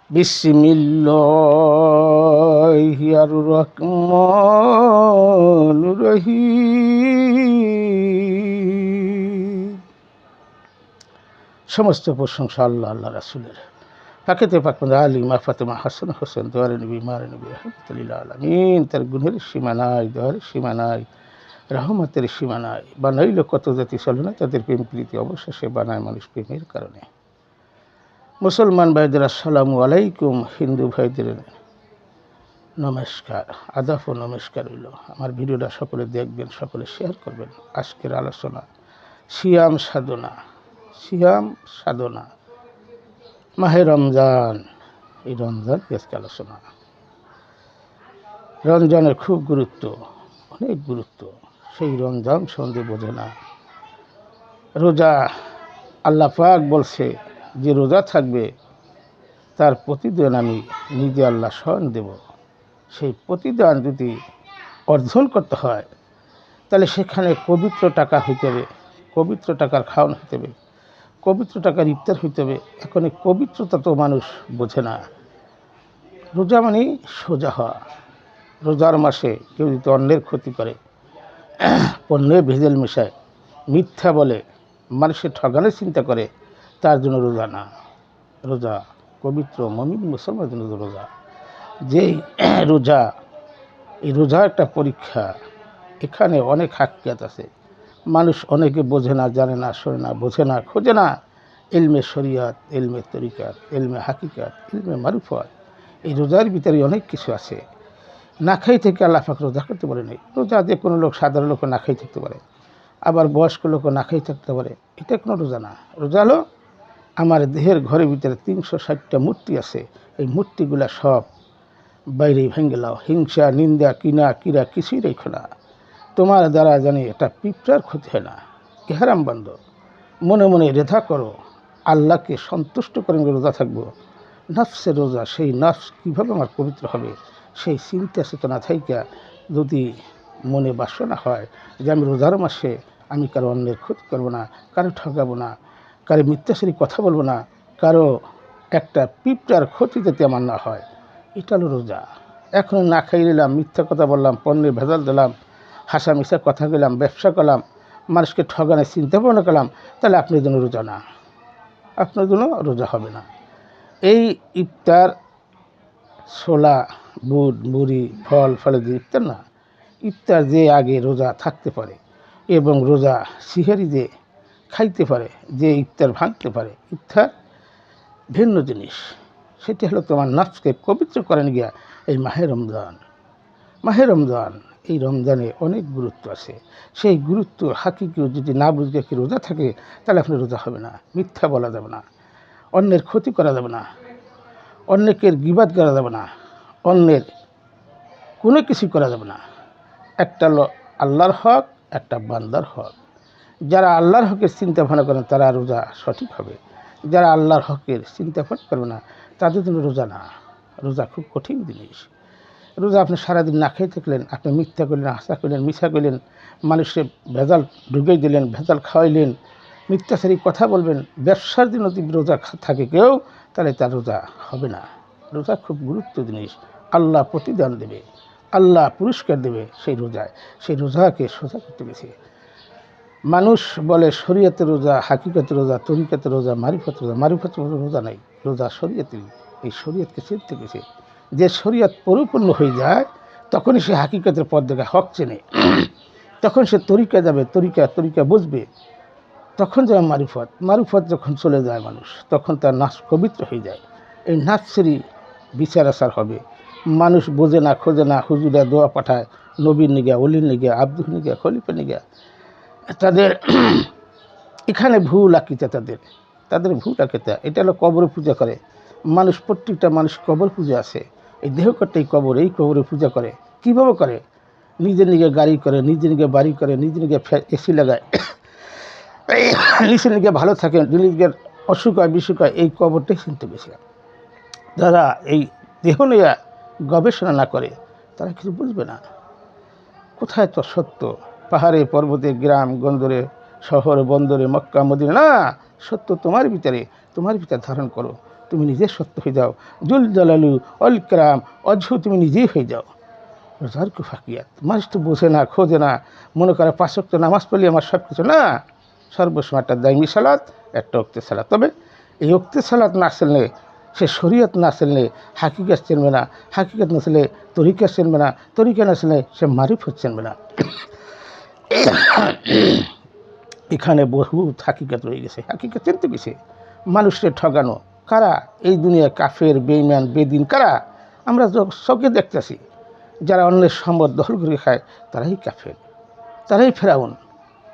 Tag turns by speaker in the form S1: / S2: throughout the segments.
S1: বিসমিল্লাহির রহমানির রহিম। সমস্ত প্রশংসা আল্লাহ আল্লাহ রাসূলের। পাকেতে পাক আলিমা ফাতেমা হাসান হোসেন দোয়ারে নবী মারে নবী রহমতুল্লাহ আলামিন। তার গুণের সীমা নাই, দোয়ারের সীমা নাই, রহমতের সীমা নাই। বানাইল কত জাতি চলে না তাদের প্রেম প্রীতি, অবশেষে বানায় মানুষ প্রেমের কারণে। মুসলমান ভাইদের আসসালামু আলাইকুম, হিন্দু ভাইদের নমস্কার, আদাব ও নমস্কার রইল। আমার ভিডিওটা সকলে দেখবেন, সকলে শেয়ার করবেন। আজকের আলোচনা সিয়াম সাধনা। সিয়াম সাধনা, মাহে রমজান। এই রমজান আজকে আলোচনা। রমজানের খুব গুরুত্ব, অনেক গুরুত্ব। সেই রমজান সন্ধে বোঝে না। রোজা, আল্লাহ পাক বলছে যে রোজা থাকবে তার প্রতিদান আমি নিজে আল্লাহ স্বয়ং দেব। সেই প্রতিদান যদি অর্জন করতে হয় তাহলে সেখানে পবিত্র টাকা হইতে হবে, পবিত্র টাকার খাওয়ান হইতে হবে, পবিত্র টাকার ইফতার হইতে হবে। এখন এই পবিত্রতা তো মানুষ বোঝে না। রোজা মানে সোজা হওয়া। রোজার মাসে কেউ যদি অন্যের ক্ষতি করে, পণ্যে ভেজাল মেশায়, মিথ্যা বলে, মানুষের ঠগানোর চিন্তা করে, তার জন্য রোজা না। রোজা পবিত্র মুমিন মুসলমানের জন্য রোজা। যেই রোজা, এই রোজা একটা পরীক্ষা। এখানে অনেক হাকিয়াত আছে। মানুষ অনেকে বোঝে না, জানে না, শোনে না, বোঝে না, খোঁজে না। ইলমে শরিয়াত, ইলমে তরিকাত, ইলমে হাকিকাত, ইলমে মারুফাত, এই রোজার ভিতরে অনেক কিছু আছে। না খাই থেকে আল্লাহ পাক রোজা করতে পারে নাই। রোজা যে কোনো লোক, সাধারণ লোক না খাই থাকতে পারে, আবার বয়স্ক লোকও না খাই থাকতে পারে। এটা কোনো রোজা না। রোজা হলো আমার দেহের ঘরের ভিতরে 360টা মূর্তি আছে। এই মূর্তিগুলা সব বাইরে ভেঙে লাও। হিংসা, নিন্দা, কিনা কিরা কিছুই রেখো না। তোমার দ্বারা জানি এটা পিঁপড়ার ক্ষতি হয় না। ইহারাম বন্ধ, মনে মনে রেধা করো, আল্লাহকে সন্তুষ্ট করে আমি রোজা থাকবো। নফসের রোজা, সেই নফস কীভাবে আমার পবিত্র হবে, সেই চিন্তা চেতনা থাইকা যদি মনে বাসনা হয় যে আমি রোজার মাসে আমি কারো অন্যের ক্ষতি করবো না, কারো ঠকাবো না, কারো মিথ্যাচারী কথা বলবো না, কারো একটা পিঁপড়ার ক্ষতি যাতে আমার না হয়, এটা হলো রোজা। এখন না খাই নিলাম, মিথ্যা কথা বললাম, পণ্যে ভেজাল দিলাম, হাসা মিশা কথা বললাম, ব্যবসা করলাম, মানুষকে ঠগানোর চিন্তা ভাবনা করলাম, তাহলে আপনার জন্য রোজা না, আপনার জন্য রোজা হবে না। এই ইফতার, ছোলা, বুট, মুড়ি, ফল ফলে যে ইফতার না, ইফতার যে আগে রোজা থাকতে পারে এবং রোজা সিহারি যে খাইতে পারে, যে ইফতার ভাঙতে পারে, ইফতার ভিন্ন জিনিস। সেটি হলো তোমার নফসকে পবিত্র করেন গিয়া এই মাহে রমজান। মাহে রমজান, এই রমজানে অনেক গুরুত্ব আছে। সেই গুরুত্ব হাকিকেও যদি না বুঝে কি রোজা থাকে, তাহলে আপনার রোজা হবে না। মিথ্যা বলা যাবে না, অন্যের ক্ষতি করা যাবে না, অন্যকে গীবাত করা যাবে না, অন্যের কোনো কিছু করা যাবে না। একটা হলো আল্লাহর হক, একটা বান্দার হক। যারা আল্লাহর হকের চিন্তা ভাবনা করেন তারা রোজা সঠিক হবে। যারা আল্লাহর হকের চিন্তা ভাবনা করবে না, তাদের জন্য রোজা না। রোজা খুব কঠিন জিনিস। রোজা আপনি সারাদিন না খেয়ে থাকলেন, আপনি মিথ্যা করলেন, হাসা করলেন, মিছা করলেন, মানুষের ভেজাল ঢুকিয়ে দিলেন, ভেজাল খাওয়াইলেন, মিথ্যাচারী কথা বলবেন, ব্যবসার দিন যদি রোজা থাকে কেউ, তাহলে তার রোজা হবে না। রোজা খুব গুরুত্ব জিনিস। আল্লাহ প্রতিদান দেবে, আল্লাহ পুরস্কার দেবে সেই রোজায়। সেই রোজাকে সোজা করতে গেছে। মানুষ বলে শরীয়তের রোজা, হাকিকতের রোজা, তরিকাতের রোজা, মারিফত রোজা। মারিফত রোজা নাই, রোজা শরীয়তের। এই শরীয়তকে চিনতে গেছে। যে শরীয়ত পরিপূর্ণ হয়ে যায় তখনই সে হাকিকতের পথ দেখে হক চেনে, তখন সে তরিকা যাবে, তরিকা বুঝবে, তখন যাবে মারিফত। মারিফত যখন চলে যায় মানুষ, তখন তার নাফস পবিত্র হয়ে যায়। এই নাফসেরই বিচার আচার হবে। মানুষ বোঝে না, খোঁজে না, হুজুরা দোয়া পাঠায় নবীর নিগা, অলির নিগা, আব্দুল নিগা, খলিফার নিগা। তাদের এখানে ভুল আকিতা, তাদের ভুল আকিতা। এটা হলো কবর পূজা করে মানুষ। প্রত্যেকটা মানুষ কবর পূজা আছে। এই দেহকট্টা এই কবরে পূজা করে। কীভাবে করে? নিজের নিগে গাড়ি করে, নিজের নিগে বাড়ি করে, নিজের নিগে এসি লাগায়, নিজের নিগে ভালো থাকে, নিজের অসুখ হয়, বিসুখ হয়, এই কবরটাই চিনতে বেশি। যারা এই দেহ নিয়ে গবেষণা না করে তারা কিছু বুঝবে না। কোথায় তো সত্য? পাহাড়ে, পর্বতে, গ্রাম গঞ্জরে, শহর বন্দরে, মক্কা মদিনা না, সত্য তোমার ভিতরে ধারণ করো। তুমি নিজে সত্য হয়ে যাও, জুল জালালু অল কারাম অজহু তুমি নিজেই হয়ে যাও। রোজার কু ফাঁকিয়াত, মানুষ তো বোঝে না, খোঁজে না, মনে করে 5 ওয়াক্ত নামাজ পড়লে আমার সব কিছু না। সর্বসময় একটা দাইমি সালাত, একটা ওক্তে সালাত। তবে এই ওক্তে সালাত না চললে, সে শরীয়ত না চললে হাকিকত চিনবে না, হাকিকত না চলে তরিকা চিনবে না, তরিকা না চললে সে মারিফত চিনবে না। এখানে বহু হাকিকত রয়ে গেছে। হাকিকত চিনতে গেছে মানুষকে ঠগানো কারা? এই দুনিয়া কাফের, বেঈমান, বেদিন কারা? আমরা চোখে দেখতেছি। যারা অন্যের সম্পদ দখল করে খায় তারাই কাফের, তারাই ফেরাউন,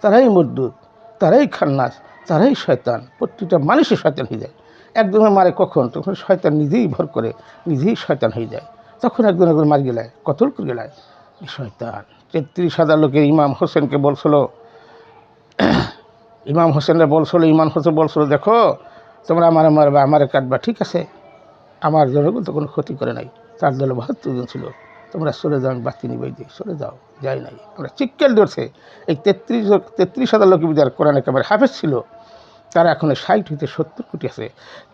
S1: তারাই মরদুদ, তারাই খান্নাস, তারাই শয়তান। প্রত্যেকটা মানুষই শয়তান হয়ে যায়। একদমে মারে কখন? তখন শয়তান নিজেই ভর করে, নিজেই শয়তান হয়ে যায়। তখন একজন একজন মারি গেলায়, কতল করে গেলায় শয়তান। 33,000 লোকের ইমাম হোসেনকে বলছিল, ইমাম হোসেনরা বলছিল, ইমাম হোসেন বলছিল, দেখো তোমরা আমার মারবা, আমারে কাটবা, ঠিক আছে, আমার জনগণ তো কোনো ক্ষতি করে নাই। তার দলে 72 জন ছিল, তোমরা চলে যাও, আমি বাতি নিবাই দিই, চলে যাও। যাই নাই, আমরা চিক্কেল ধরছে। এই 33,000 লোক যারা কোরআন একেবারে হাফেজ ছিল, তারা এখন 60 হইতে 70 কোটি আছে।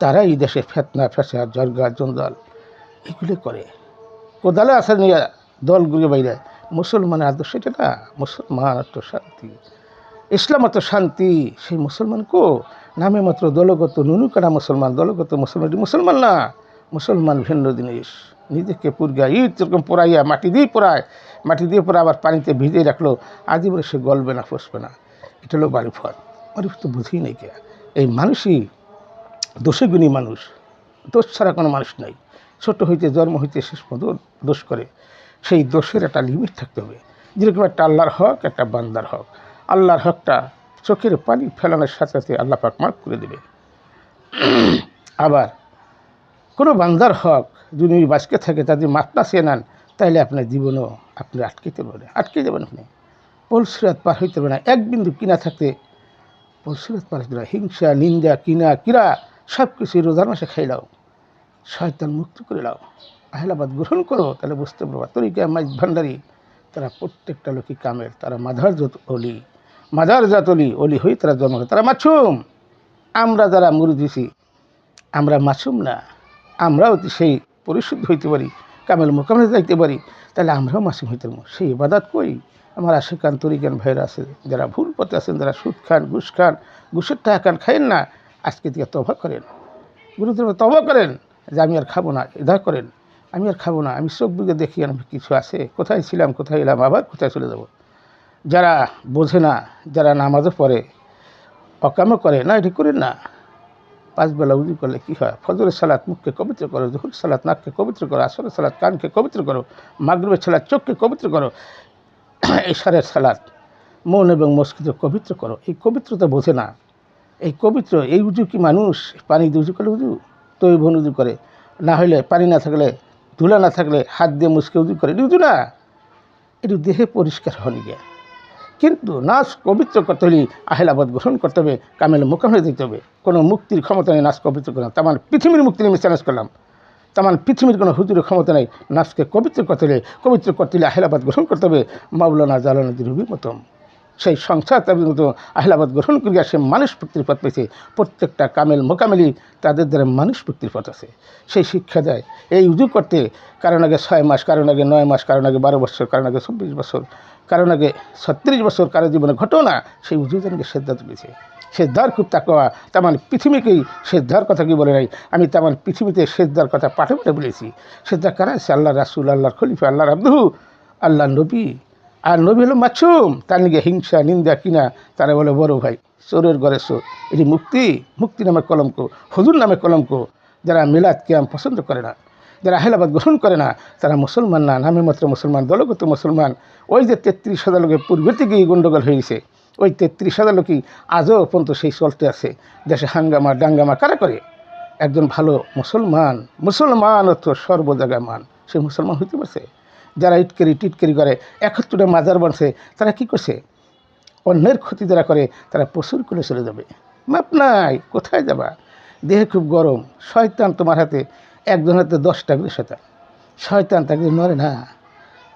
S1: তারা এই দেশে ফেতনা, ফেসাদ, জর্গা, জঞ্জাল এগুলো করে। কোদালে আসা নিয়ে দলগুলো বাইরে। মুসলমানের আদর্শ এটা না। মুসলমান এত শান্তি, ইসলাম এত শান্তি। সেই মুসলমান কো নামে মাত্র দলগত নুনুকানা মুসলমান, দলগত মুসলমান, মুসলমান না। মুসলমান ভিন্ন জিনিস। নিজেকে পুরগা ইট যেরকম পোড়াইয়া মাটি দিয়ে পোড়ায়, মাটি দিয়ে পোড়া আবার পানিতে ভিজিয়ে রাখলো, আজীবনে সে গলবে না, ফসবে না। এটা হলো মারিফত। মারিফত তো বুঝেই নেই কে। এই মানুষই দোষে গুণী মানুষ, দোষ ছাড়া কোনো মানুষ নাই। ছোট হইতে জন্ম হইতে শেষ পর্যন্ত দোষ করে। সেই দোষের একটা লিমিট থাকতে হবে। যেরকম একটা আল্লাহর হক, একটা বান্দার হক। আল্লাহর হকটা চোখের পানি ফেলানোর সাথে সাথে আল্লাহ পাক মাফ করে দেবে। আবার কোনো বান্দার হক যদি বাঁচকে থাকে, তাদের মাফ না চেয়ে নেন, তাইলে আপনার জীবনও আপনি আটকে পারবেন, আটকে যাবেন। আপনি পলসিরাত পার হইতে পারবেন না। এক বিন্দু কিনা থাকতে পলসিরাত পার হইতে পারে। হিংসা, নিন্দা, কিনা কিরা সব কিছুই রোজার মাসে খাইলাও, শয়তান মুক্ত করে লাও, আহলাবাদ গ্রহণ করো, তাহলে বুঝতে পারবা। তরিকা মাইজ ভান্ডারি তারা প্রত্যেকটা লোকই কামের, তারা মাদারজাত অলি, মাদারজাত অলি, অলি হয়ে তারা জন্ম করে। তারা মাছুম। আমরা যারা মুরিদিছি, আমরা মাছুম না। আমরাও সেই পরিশুদ্ধ হইতে পারি, কামেল মোকামেলে যাইতে পারি, তাহলে আমরাও মাসুম হইতে পারবো। সেই ইবাদত কই? আমার আশেকান তরিকান ভাইরা আছে, যারা ভুল পথে আছেন, যারা সুদ খান, ঘুষ খান, ঘুষের টাকা খান, খাইন না, আজকে থেকে তওবা করেন, গুরুদের তওবা করেন যে আমি আর খাবো না। এদা করেন, আমি আর খাবো না, আমি চোখ বুঝে দেখি আমি কিছু আছে, কোথায় ছিলাম, কোথায় এলাম, আবার কোথায় চলে যাব। যারা বোঝে না, যারা নামাজও পড়ে, অকামও করে না, এটি করেন না। 5 বেলা উজু করলে কী হয়? ফজরের সালাত মুখকে পবিত্র করো, জোহর সালাত নাককে পবিত্র করো, আসরের সালাত কানকে পবিত্র করো, মাগরিবের সালাত চোখকে পবিত্র করো, এশারের সালাত মন এবং মস্তিষ্ক পবিত্র করো। এই পবিত্রতা বোঝে না। এই পবিত্র এই উজু কি মানুষ পানি দিয়ে উজু করলে উজু? তৈবন উজু করে, না হলে পানি না থাকলে, ধুলা না থাকলে হাত দিয়ে মুসকে উজু করে, এটি উজু না। এটি দেহে পরিষ্কার হন গিয়া। কিন্তু নাচ পবিত্র করতে হলে আহলাবাদ গ্রহণ করতে হবে, কামেল মোকামলে দিতে হবে। কোনো মুক্তির ক্ষমতা নেই নাচ পবিত্র করলাম, তার মানে পৃথিবীর মুক্তি আমি চ্যালেঞ্জ করলাম। তার মানে পৃথিবীর কোনো হুজুরের ক্ষমতা নেই নাচকে পবিত্র করতে হলে আহলাবাদ গ্রহণ করতে হবে। মাওলানা জালালউদ্দিন রুমির মতো সেই সংসার তাদের মতো আহলাবাদ গ্রহণ করিয়া সে মানুষ মুক্তির পথ পেয়েছে। প্রত্যেকটা কামেল মোকামেলি তাদের দ্বারা মানুষ মুক্তির পথ আছে। সেই শিক্ষা দেয়। এই উজু করতে কারণ আগে 6 মাস, কারণ আগে 9 মাস, কারণ আগে 12 বছর, কারণ আগে 24 বছর, কারণ আগে 36 বছর, কারো জীবনে ঘটনা সেই উজু জনকে সেদ্ধা তুলেছে। সেদ্ধার খুব তাকওয়া। তার মানে পৃথিবীকেই সেদ্ধার কথা কি বলে নাই, আমি তার মানে পৃথিবীতে সেদ্ধার কথা পাঠে পাঠে বলেছি। সেদ্ধা কারা আছে? আল্লাহ রাসূল, আল্লাহর খলিফা, আল্লাহর আব্দুহু, আল্লাহ নবী। আর নবী হলো মাছুম। তার নিগে হিংসা, নিন্দা, কিনা তারা বলে বড় ভাই, চোরের ঘরে চোর। এটি মুক্তি, মুক্তি নামে কলঙ্ক, হুজুর নামে কলঙ্ক। যারা মিলাদ কিয়াম পছন্দ করে না, যারা আহলাবাদ গ্রহণ করে না, তারা মুসলমান না, নামে মাত্র মুসলমান, দলগত মুসলমান। ওই যে 33,000 লোকের পূর্বে থেকেই গণ্ডগোল হয়ে গেছে, ওই 33,000 লোকই আজও পর্যন্ত সেই চলতে আছে। দেশে হাঙ্গামা ডাঙ্গামা কারা করে? একজন ভালো মুসলমান, মুসলমান অর্থ সর্ব জায়গায় মান, সে মুসলমান হইতে পারছে? যারা ইটকেরি টিটকেরি করে, 71টা মাজার বানছে, তারা কি করছে? অন্যের ক্ষতি যারা করে তারা প্রচুর করে চলে যাবে। মাপ নাই, কোথায় যাবা? দেহে খুব গরম, শয়তান তোমার হাতে, একজন হাতে 10টা করে শয়তান। শয়তান তাকে নড়ে না।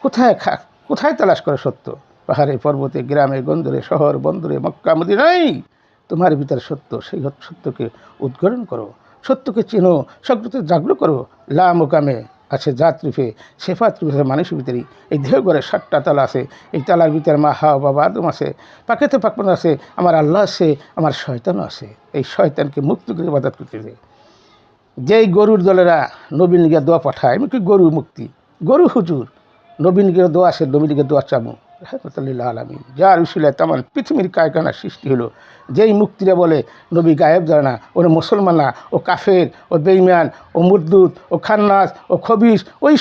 S1: কোথায় তালাশ করে সত্য? পাহাড়ে, পর্বতে, গ্রামে, গঞ্জরে, শহর বন্দরে, মক্কা মদিনায় তোমার ভিতরে সত্য। সেই সত্যকে উদ্ঘাটন করো। সত্যকে চিনো, সত্যকে জাগ্রত করো। লা মোকামে আছে জাত রূপে, শেফাত রূপে আছে মানুষের ভিতরেই। এই দেহ ঘরে 7টা তালা আছে, এই তালার ভিতরে মা হাওয়া বাবা আদম আছে, পাকেতে পাকপান আছে, আমার আল্লাহ আছে, আমার শয়তানও আছে। এই শয়তানকে মুক্ত করে ইবাদত করতেছে। যেই গরুর দলেরা নবীন লিগে দোয়া পাঠায়, এমনকি গরু মুক্তি, গরু হুজুর নবীন লিগে দোয়া আছে, নবীন লিগে দোয়া চাবো রহমতুল্লাহ আলমিন, যার উসিলায় তেমন পৃথিবীর কায়কানা সৃষ্টি হলো। যেই মুক্তিরা বলে নবী গায়েব জানে না, ওর মুসলমান না, ও কাফের, ও বেঈমান, ও মুরদুদ, ও খান্নাস, ও খবিস, ওই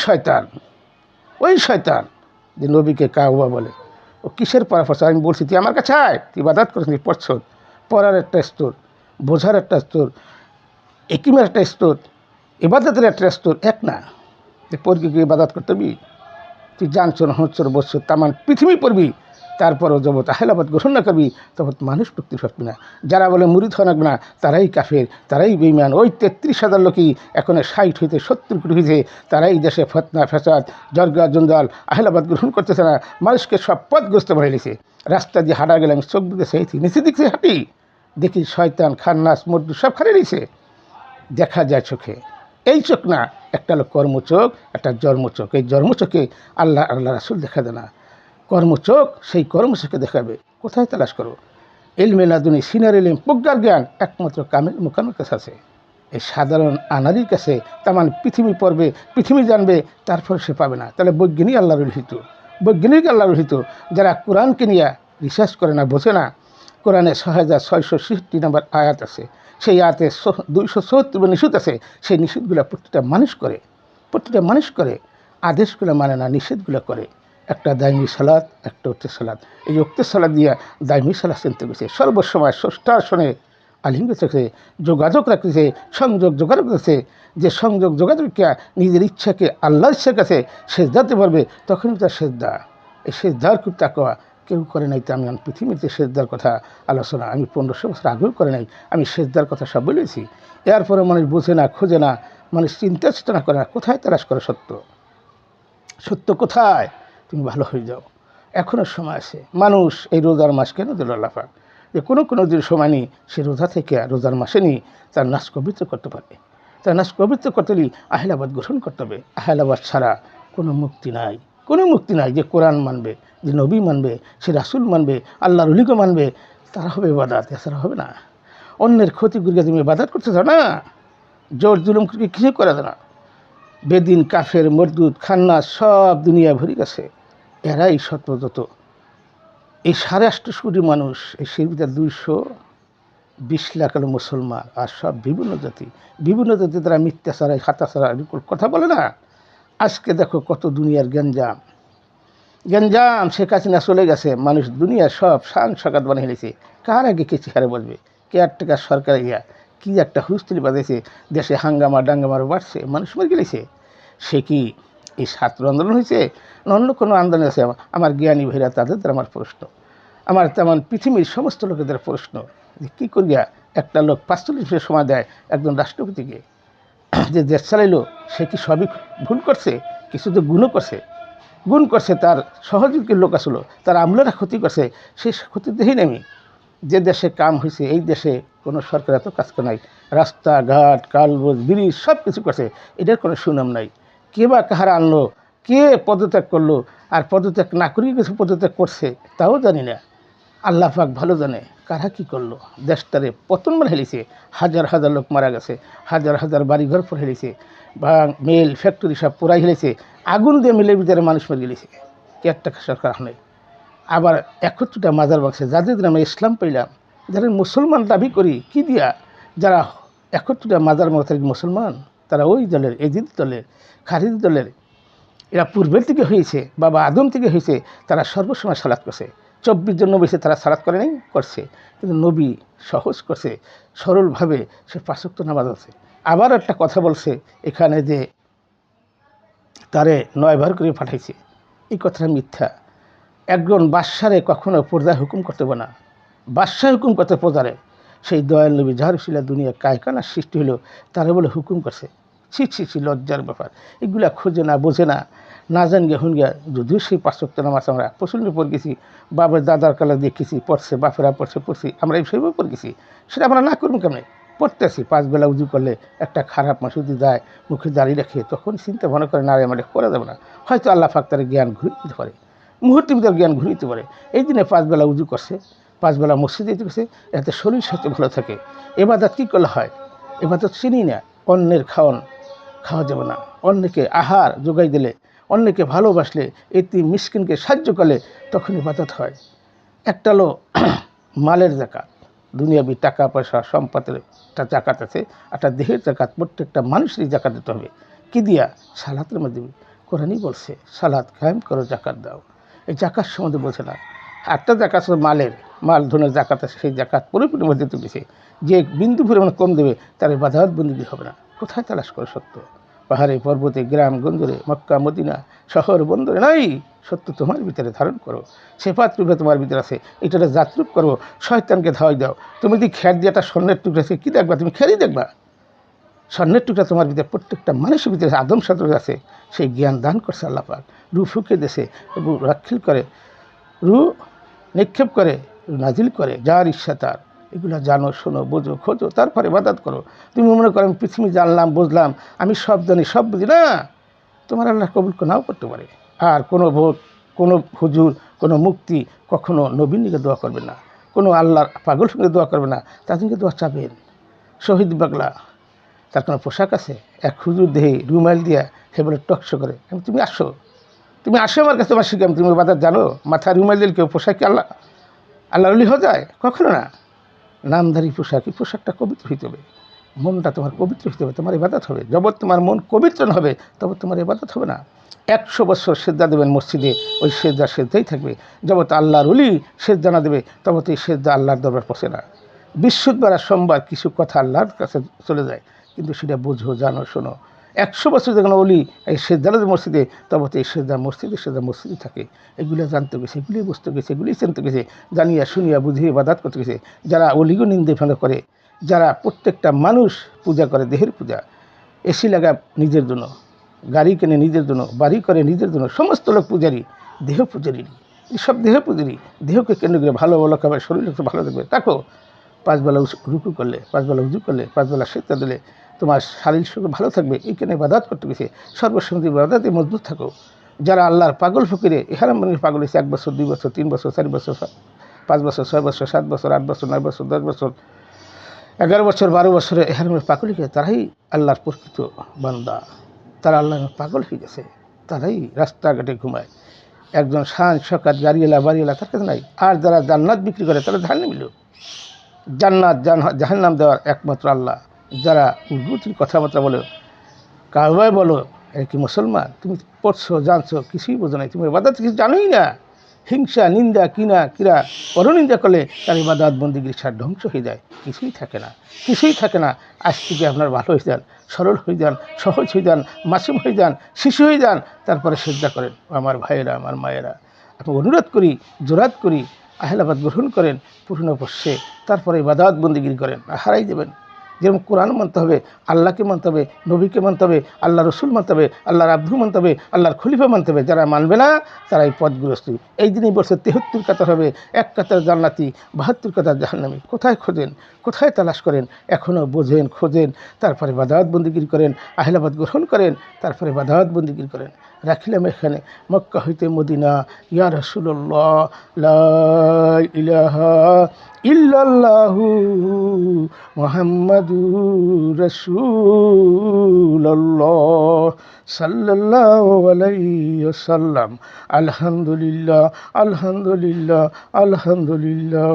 S1: শয়তান যে নবীকে কাউবা বলে। ও কিসের পরামর্শ? আমি বলছি তুই আমার কাছে আয়, তুই ইবাদত করিস, পড়ছ, পড়ার একটা স্তর, বোঝার একটা স্তর, একিমের একটা স্তর, ইবাদতের একটা স্তর, এক না। যে পড়বি ইবাদত করতে হবি, তুই জানছো না হচ্ছ বসছ, তামান পৃথিবী পড়বি, তারপরও জগৎ আহলাবাদ গ্রহণ না করবি, তখন মানুষ মুক্তি পাবি না। যারা বলে মুরিদ হওয়া লাগবে না, তারাই কাফের, তারাই বেঈমান। ওই 33,000 লোকই এখন 60 হইতে 70 কোটি হয়েছে, তারাই দেশে ফতনা ফ্যাসাদ জর্গা জঞ্জাল আহলাবাদ গ্রহণ করতেছে না, মানুষকে সব পথগ্রস্ত বানিয়ে দিয়েছে। রাস্তা দিয়ে হাঁটা গেলে আমি চোখ দিকে সেইছি, নিচে দিকে হাঁটি, দেখি শয়তান খান্নাস মর্দু সব খারিয়ে দিয়েছে, দেখা যায় চোখে। এই চোখ না, একটা হলো কর্মচোখ, একটা জন্মচোখ। এই জন্মচোখে আল্লাহ রাসূল দেখা দেয় না, কর্মচোখ সেই কর্মচোখে দেখাবে। কোথায় তালাশ করো? ইলমে লাদুনি সিনার ইলম, প্রজ্ঞার জ্ঞান একমাত্র কামেল মুকামের কাছে আছে। এই সাধারণ আনারির কাছে তামান পৃথিবী পড়বে, পৃথিবী জানবে, তারপর সে পাবে না। তাহলে বৈজ্ঞানিক আল্লাহর রহিত, বৈজ্ঞানিক আল্লাহর রহিত, যারা কোরআনকে নিয়ে রিসার্চ করে না, বোঝে না। কোরআনে 6666 নম্বর আয়াত আছে, সেই আয়াতে 274 নিষেধ আছে। সেই নিষেধগুলো প্রতিটা মানুষ করে, আদেশগুলো মানে না, নিষেধগুলো করে। একটা দাইমি সালাত, একটা উক্তের সালাত। এই উক্তের সালাত দিয়ে দাইমি সালাত চিনতে গেছে, সর্বসময় স্রষ্টার সঙ্গে আলিঙ্গ রেখেছে, যোগাযোগ রাখতেছে, যোগাযোগ রেখেছে। যে যোগাযোগকে নিজের ইচ্ছাকে আল্লাহর ইচ্ছার কাছে সেজদাতে পারবে, তখনই তার সেজদা। এই সেজদার খুব তাকওয়া কেউ করে নাই। তো আমি পৃথিবীতে সেজদার কথা আলোচনা আমি 1500 বছর আগেও করে নাই। আমি সেজদার কথা সব বলেছি। এরপরে মানুষ বোঝে না, খোঁজে না, মানুষ চিন্তা চেতনা করে না। কোথায় তালাশ করে সত্য কোথায়? তুমি ভালো হয়ে যাও, এখনও সময় আছে। মানুষ এই রোজার মাস কেন দিল আল্লাহ পাক? যে কোনো দিন সময় নেই, সে রোজা থেকে রোজার মাসে নিয়ে তার নাশ পবিত্র করতে পারবে। তার নাশ পবিত্র করতে হলে আহলাবাদ গ্রহণ করতে হবে। আহলাবাদ ছাড়া কোনো মুক্তি নাই। যে কোরআন মানবে, যে নবী মানবে, সে রাসূল মানবে, আল্লাহর ওলিকে মানবে, তারা হবে ইবাদত, এছাড়া হবে না। অন্যের ক্ষতি করিয়া তুমি ইবাদত করতে চাও না, জোর জুলুম করে কিছু করে না। বেদিন, কাফের, মরদুদ, খান্নাস সব দুনিয়া ভরে গেছে। এরাই যত এই 850 কোটি মানুষ, এই সেবিতা 220 লাখ হলো মুসলমান, আর সব বিভিন্ন জাতি তারা মিথ্যাচার হাতাচারা কথা বলে না। আজকে দেখো কত দুনিয়ার গঞ্জাম। শেখ হাসিনা চলে গেছে, মানুষ দুনিয়ার সব শান সকাত বানিয়ে নিয়েছে। কার আগে কে চেহারে বলবে? কেয়ারটেকার সরকার কি একটা হুস্তুলি বাজাইছে, দেশে হাঙ্গামা ডাঙ্গামারও বাড়ছে, মানুষ মরে গেলেছে। সে কি এই ছাত্র আন্দোলন হয়েছে না অন্য কোনো আন্দোলন আছে? আমার জ্ঞানী ভাইরা তাদের দ্বারা আমার প্রশ্ন, আমার তেমন পৃথিবীর সমস্ত লোকেদের প্রশ্ন, যে কী করিয়া একটা লোক 45 মিনিট সময় দেয় একজন রাষ্ট্রপতিকে, যে দেশ চালাইলো, সে কি সবই ভুল করছে? কিছু তো গুণ করছে, তার সহযোগীর লোক আসলো, তার আমলারা ক্ষতি করছে, সেই ক্ষতি দেখি আমি। যে দেশে কাম হয়েছে, এই দেশে কোনো সরকার এত কাজ করে নাই, রাস্তাঘাট, কালবোজ, ব্রিজ সব কিছু করছে, এটার কোনো সুনাম নাই। কে বা কাহারা আনলো, কে পদত্যাগ করলো, আর পদত্যাগ না করেই কিছু পদত্যাগ করছে, তাও জানি না। আল্লাহ পাক ভালো জানে কারা কী করলো। দেশটারে পতন মানে হেলিছে, হাজার লোক মারা গেছে, হাজার বাড়িঘর পরে হেলিছে, বা মেল ফ্যাক্টরি সব পুরাই হেলেছে, আগুন দিয়ে মিলের ভিতরে মানুষ মরে গেলেছে। কে একটা সরকার নেই। আবার 71টা মাজার বাক্সে, যাদের আমরা ইসলাম পেলাম, যারা মুসলমান দাবি করি, কি দিয়া যারা 71টা মাজার মতের মুসলমান, তারা ওই দলের, এজিদ দলের, খারিজ দলের। এরা পূর্বের থেকে হয়েছে, বাবা আদম থেকে হয়েছে, তারা সর্বসময় সালাত করছে। 24 জন নবী তারা সালাত করে নাই, করছে, কিন্তু নবী সহজ করছে, সরলভাবে সে 5 ওয়াক্ত নামাজ আছে। আবার একটা কথা বলছে এখানে যে তারে 9 বার করে পাঠাইছে, এই কথাটা মিথ্যা। একজন বাদশারে কখনো পর্দায় হুকুম করতে পারে না, বাদশাহ হুকুম করতে প্রজারে। সেই দয়াল নবী যার শিলা দুনিয়া কায়কানার সৃষ্টি হলো, তারা বলে হুকুম করছে। ছি লজ্জার ব্যাপার। এগুলা খোঁজে না, বোঝে না, না জান গে হুন গিয়া। যদিও সেই 5 ওয়াক্ত নামাজ আমরা প্রচণ্ড পড়ে গেছি, বাবার দাদার কালে দেখেছি পড়ছে, বাপেরা পড়ছি, আমরা এই সেইভাবে পড়ে গেছি, সেটা আমরা না করুন কেমনে? পড়তেছি 5 বেলা উজু করলে একটা খারাপ মানুষ যদি যায় মুখে দাঁড়িয়ে রাখে, তখন চিন্তা মনে করে না আমার করে দেবে না, হয়তো আল্লাহ পাক তার জ্ঞান ঘুরিয়ে দিতে পারে, মুহূর্তের ভিতরে জ্ঞান ঘুরিয়ে দিতে পারে। এই দিনে 5 বেলা উজু করছে, 5 বেলা মসজিদে যেতে করছে, এতে শরীর স্বাস্থ্য ভালো থাকে। এবাদত কী করলে হয়? এবাদত চিনি না, অন্যের খাওয়া যাবে না, অন্যকে আহার যোগাই দিলে, অন্যকে ভালোবাসলে, এতিম মিসকিনকে সাহায্য করলে তখন ইবাদত হয়। একটা হলো মালের জাকাত, দুনিয়াবি টাকা পয়সা সম্পদের একটা জাকাত আছে, একটা দেহের জাকাত, প্রত্যেকটা মানুষেরই জাকাত দিতে হবে। কি দিয়া? সালাতের মাধ্যমে। কোরআনই বলছে সালাত কায়েম করো, জাকাত দাও। এই জাকাত সম্বন্ধে বলছে না। একটা জাকাত হলো মাল ধনের জাকাত আছে, সেই জাকাত পুরোপুরি মধ্যে তুলেছে। যে বিন্দু পরিমাণ কম দেবে তার ইবাদত বন্দেগী হবে না। কোথায় তালাশ করে সত্য? পাহাড়ে পর্বতে গ্রাম গঞ্জরে মক্কা মদিনা শহর বন্দরে নাই, সত্য তোমার ভিতরে ধারণ করো, সেফাত রূপে তোমার ভিতরে আছে, এটা জাতরূপ করো, শয়তানকে ধাওয়াই দাও। তুমি যদি খ্যার দিয়ে একটা স্বর্ণের টুকরা আছে, কী দেখবা? তুমি খ্যারই দেখবা। স্বর্ণের টুকরা তোমার ভিতরে, প্রত্যেকটা মানুষের ভিতরে আদম সাদর আছে, সেই জ্ঞান দান করছে আল্লাহ পাক। রু ফুকে দেশে রু রাখিল করে, রু নিক্ষেপ করে, রু নাজিল করে, যার ইচ্ছা তার। এগুলো জানো, শোনো, বোঝো, খোঁজো, তারপরে ইবাদত করো। তুমি মনে করো আমি পৃথিবী জানলাম, বুঝলাম, আমি সব জানি, সব বুঝি না, তোমার আল্লাহ কবুল নাও করতে পারে। আর কোনো ভোট, কোনো হুজুর, কোনো মুক্তি কখনো নবীর দিকে দোয়া করবে না, কোনো আল্লাহর পাগল সঙ্গে দোয়া করবে না, তাদেরকে দোয়া চাবেন। শহীদ বাগলা, তার কোনো পোশাক আছে? এক হুজুর দেহে রুমাইল দিয়া সে বলে টকশো করে, তুমি আসো আমার কাছে, তোমার শিখাম, তুমি বাজার জানো? মাথায় রুমাইল দিল কেউ পোশাক কি আল্লাহ অলি হয়ে যায়? কখনো না। নামধারী পোশাক, এই পোশাকটা পবিত্র হইতে হবে, মনটা তোমার পবিত্র হইতে হবে, তোমার ইবাদত হবে। যখন তোমার মন পবিত্র হবে তবে তোমার ইবাদত হবে না। 100 বছর সেজদা দেবেন মসজিদে, ওই সেজদাই থাকবে। যখন আল্লাহর অলি সেজদা না দেবে তবে তো এই সেজদা আল্লাহর দরবার পৌঁছে না। বৃহস্পতিবার আর সোমবার কিছু কথা আল্লাহর কাছে চলে যায়, কিন্তু সেটা বুঝো, জানো, শোনো। 100 বছর যখন অলি এই সেজদা মসজিদে, তবে তো এই সেজদা মসজিদে থাকে। এগুলো জানতে গেছে, এগুলি বুঝতে গেছে, এগুলি চিনতে গেছে, জানিয়া শুনিয়া বুঝিয়ে ইবাদত করতে গেছে। যারা অলিগো নিন্দে ফেলে করে, যারা প্রত্যেকটা মানুষ পূজা করে, দেহের পূজা, এসি লাগা নিজের জন্য, গাড়ি কেনে নিজের জন্য, বাড়ি করে নিজের জন্য, সমস্ত লোক পূজারী, দেহ পূজারী, সব দেহ পূজারী। দেহকে কেন্দ্র করে ভালো খাবে, শরীর একটু ভালো থাকবে। দেখো 5 বেলা রুকু করলে, 5 বেলা উজু করলে, 5 বেলা সেজদা দিলে তোমার শারীরিক শরীর ভালো থাকবে। এইখানে ইবাদত করতে গেছে, সর্বসম্মতি ইবাদতে মজবুত থাকো। যারা আল্লাহর পাগল ফকিরে এহারাম মানুষ পাগল হয়েছে 1 বছর, 2 বছর, 3 বছর, 4 বছর, 5 বছর, 6 বছর, 7 বছর, 8 বছর, 9 বছর, 10 বছর, 11 বছর, 12 বছরে এহারামের পাগলিকে, তারাই আল্লাহর প্রকৃত বান্দা। তারা আল্লাহর পাগল হয়ে গেছে, তারাই রাস্তাঘাটে ঘুমায়। একজন সকাত গাড়িওয়ালা বাড়িওয়ালা তার কাছে নাই। আর যারা জান্নাত বিক্রি করে তারা ধান নিল। জান্নাত জাহান্নাম দেওয়ার একমাত্র আল্লাহ। যারা উর্দুতির কথাবার্তা বলো, কারবায় বলো, এর কি মুসলমান? তুমি পড়ছো, জানছো, কিছুই বোঝো নাই, তুমি ইবাদত কিছু জানোই না। হিংসা, নিন্দা, কিরা পরনিন্দা করলে তার ইবাদত বন্দেগীর সার ধ্বংস হয়ে যায়, কিছুই থাকে না। আজ থেকে আপনার ভালো হয়ে যান, সরল হয়ে যান, সহজ হয়ে যান, মাসুম হয়ে যান, শিশু হয়ে যান, তারপরে সিজদা করেন। আমার ভাইয়েরা, আমার মায়েরা, আপনি অনুরোধ করি, জোরাত করি, আহলাবাদ গ্রহণ করেন পূর্ণ বর্ষে, তারপরে ইবাদত বন্দেগী করেন, হারাই দেবেন। যেরকম কোরআন মানতে হবে, আল্লাহকে মানতে হবে, নবীকে মানতে হবে, আল্লাহ রসুল মানতে হবে, আল্লাহর আব্দু মানতে হবে, আল্লাহর খলিফা মানতে হবে। যারা মানবে না তারা এই পথগ্রস্ত। এই দিনই বলছে 73 কাতার হবে, 1 কাতার জান্নাতি, 72 কাতার জাহান্নামী। কোথায় খোঁজেন, কোথায় তালাশ করেন? এখনও বোঝেন, খোঁজেন, তারপরে ইবাদত বন্দেগী করেন, আহলাবাদ গ্রহণ করেন, তারপরে ইবাদত বন্দেগী করেন। রাখিলাম এখানে মক্কা হইতে মদিনা, ইয়া রাসূলুল্লাহ লা ইলাহা ইল্লাল্লাহু মুহাম্মাদুর রাসূলুল্লাহ সাল্লাল্লাহু আলাইহি ওয়াসাল্লাম। আলহামদুলিল্লাহ, আলহামদুলিল্লাহ, আলহামদুলিল্লাহ।